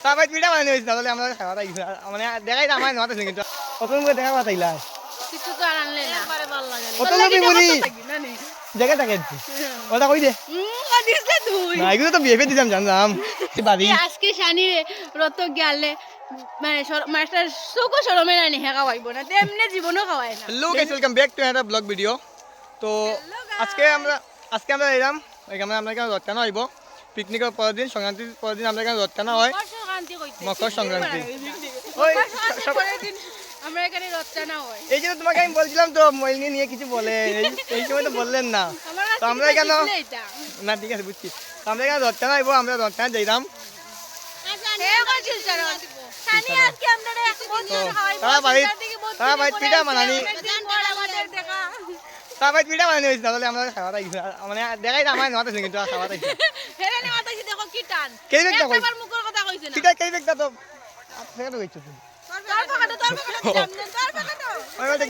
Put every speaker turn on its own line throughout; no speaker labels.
তারপর পিঠা বানানো হয়েছে তাহলে আমরা খাওয়া তাই মানে দেখাই আমার নেওয়া আছে কিন্তু প্রথম করে দেখা পাতাইলা
কিছু তো আর আনলে না পারে ভালো লাগে
কত লোকে বলি জায়গা থাকে ওটা কই দে
দিছে তুই
না এগুলো তো বিয়ে দিতাম জানলাম বাড়ি
আজকে শানি রত গেলে মানে মাস্টার সুকো শরমে রানি হেকা পাইব না তেমনে জীবনও খাওয়ায় না
hello guys welcome back to another blog video তো আজকে আমরা এলাম এখানে আমরা এখানে রথটানা হইব পিকনিকের পরের দিন সংক্রান্তির পরের দিন আমরা এখানে রথটানা হয় মকর সংক্রান্তি ওই
আমরা এখানে রথটানা হয়
এই যে তোমাকে আমি বলছিলাম তো মোবাইল নিয়ে কিছু বলে এই সময় তো বললেন না তো আমরা এখানে না ঠিক আছে বুঝছি তো আমরা এখানে রথটানা হইব আমরা রথটানা যাইলাম তারা বাড়ির পিঠা বানানি তারপর পিঠা বানানি হয়েছে তাহলে আমরা খাওয়া তাই মানে দেখাই আমার নেওয়া আছে কিন্তু খাওয়া তাই কে দেখতে ঠিক কে দেখতে তো সেটা গেছো তুমি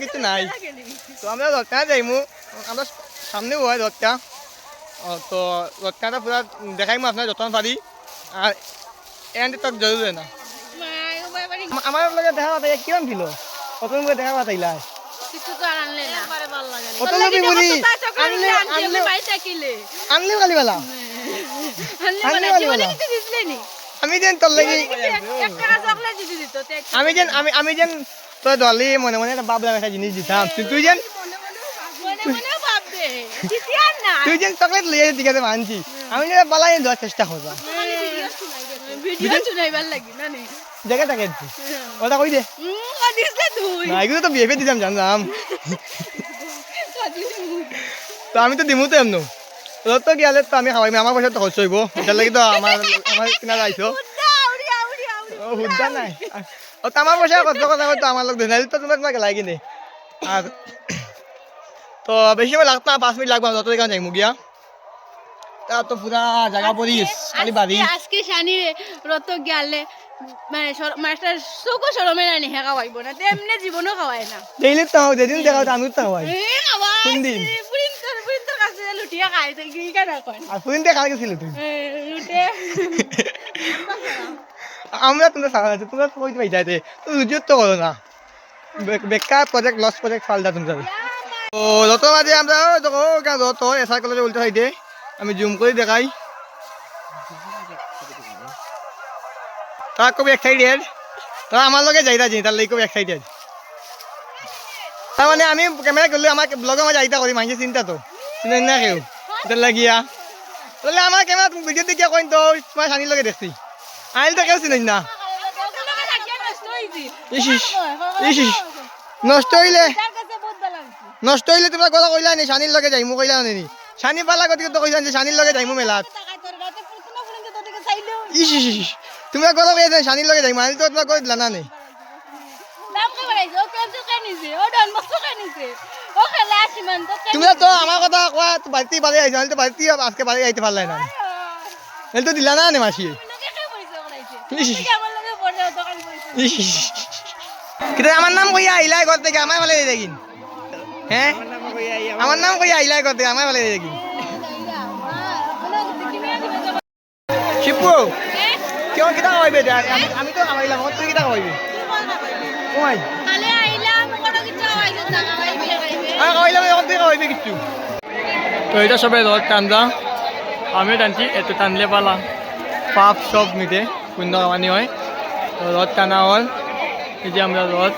কিছু নাই তো আমরা রথটা যাইমু আমরা সামনে হয় রথটা তো রথটা পুরা দেখাইমু আপনার যতন পারি আর এন্ড তক জরুরি না আমার লগে দেখা পাতাই কিরম ছিল প্রথম করে দেখা পাতাইলা
কিছু তো আর আনলে না পারে ভালো লাগে
কত লোকে বলি
আনলে পয়সা কিলে
আনলে কালি বেলা
আনলে জীবনে কিছু দিছলে নি
আমি যেন তোর লাগি
একটা চকলেট দিতে দিত
আমি যেন তোর দলি মনে মনে একটা বাবলা একটা জিনিস দিতাম তুই যেন
মনে ভাব দে দিতি আর না
তুই যেন চকলেট লিয়ে ঠিক আছে মানছি আমি যেন বালাই দেওয়ার চেষ্টা করবা
ভিডিও শুনাইবার লাগি না নি
জায়গা থাকে ওটা কই দে
দিছলে তুই
না এগুলো তো বিয়ে দিতাম জানলাম তো আমি তো দিমু তো এমন রত গেলে তো আমি খাওয়াই আমার পয়সা তো খরচ হইব এটার লাগি তো আমার কিনা যাইছো হুদ্দা নাই ও তো আমার পয়সা কত কথা তো আমার লোক দেখাই তো তোমাকে লাগে কিনে আর তো বেশি লাগতো না 5 মিনিট লাগবে যত এখানে যাইমু গিয়া তা তো পুরা জায়গা পড়িস খালি বাড়ি
আজকে শানি রত গেলে মানে মাস্টার সুকো শরমে রানি হেকা পাইব না তেমনে জীবনও খাওয়ায় না
ডেইলি তো যেদিন দেখা আমি তো খাওয়াই কোন দিন
পুরিন্তর কাছে লুটিয়া খাই তো কি কেন কয়
আর পুরিনতে খাই গেছিল তুই
লুটে
আমরা তোমরা সারা আছে তোমরা কইতে পাই যাইতে তো রুজুত তো করো না বেকার প্রজেক্ট লস প্রজেক্ট ফালদা তোমরা তো যত মাঝে আমরা যত এসআর কলেজে উল্টো সাইডে আমি জুম করে দেখাই তার কবি এক সাইডের তারা আমার লগে যাইতা যাই তার লাগে কবি এক সাইডের তার মানে আমি ক্যামেরা করলে আমার ব্লগে আমার যাইতা করি মাইছে চিন্তা তো চিনেন না কেউ এটার লাগিয়া তাহলে আমার ক্যামেরা তুমি ভিডিও দেখিয়া কইন তো তোমার সানির লগে দেখছি আইল তো কেউ চিনেন না নষ্ট হইলে তোমরা কথা কইলা নি সানির লগে যাইমু কইলা নি সানি পালা গতি তো কইলা যে সানির লগে যাইমু মেলাত তোমরা কথা কইলা সানির লগে যাইমু আমি তো তোমরা কই দিলা না নি তোমরা তো আমার কথা কোয়া বাড়িতে বাড়ি আইছো আমি তো বাড়িতে আজকে বাড়ি আইতে পারলাই না এল তো দিলা না নি মাসি কিন্তু আমার নাম কইয়া আইলাই ঘর থেকে আমার ভালো দেখিন হ্যাঁ আমার নাম কইয়া আইলাই ঘর থেকে আমার ভালো দেখিন শিবু কেউ কিটা খাওয়াইবে আমি তো খাওয়াইলাম তুই কিটা খাওয়াইবি কমাই খাওয়াইলাম এখন তুই খাওয়াইবি কিছু তো এটা সবাই রথ টানদা আমিও টানছি এত টানলে পালা পাপ সব মিটে পুণ্য কামানি হয় তো রথ টানা হল এই যে আমরা রথ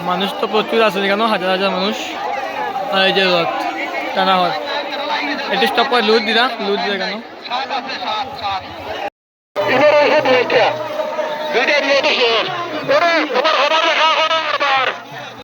মানুষ তো প্রচুর আছে কেন হাজার হাজার মানুষ আর এই যে রথ টানা হল এটি স্টপ করে লুট দিলা কেন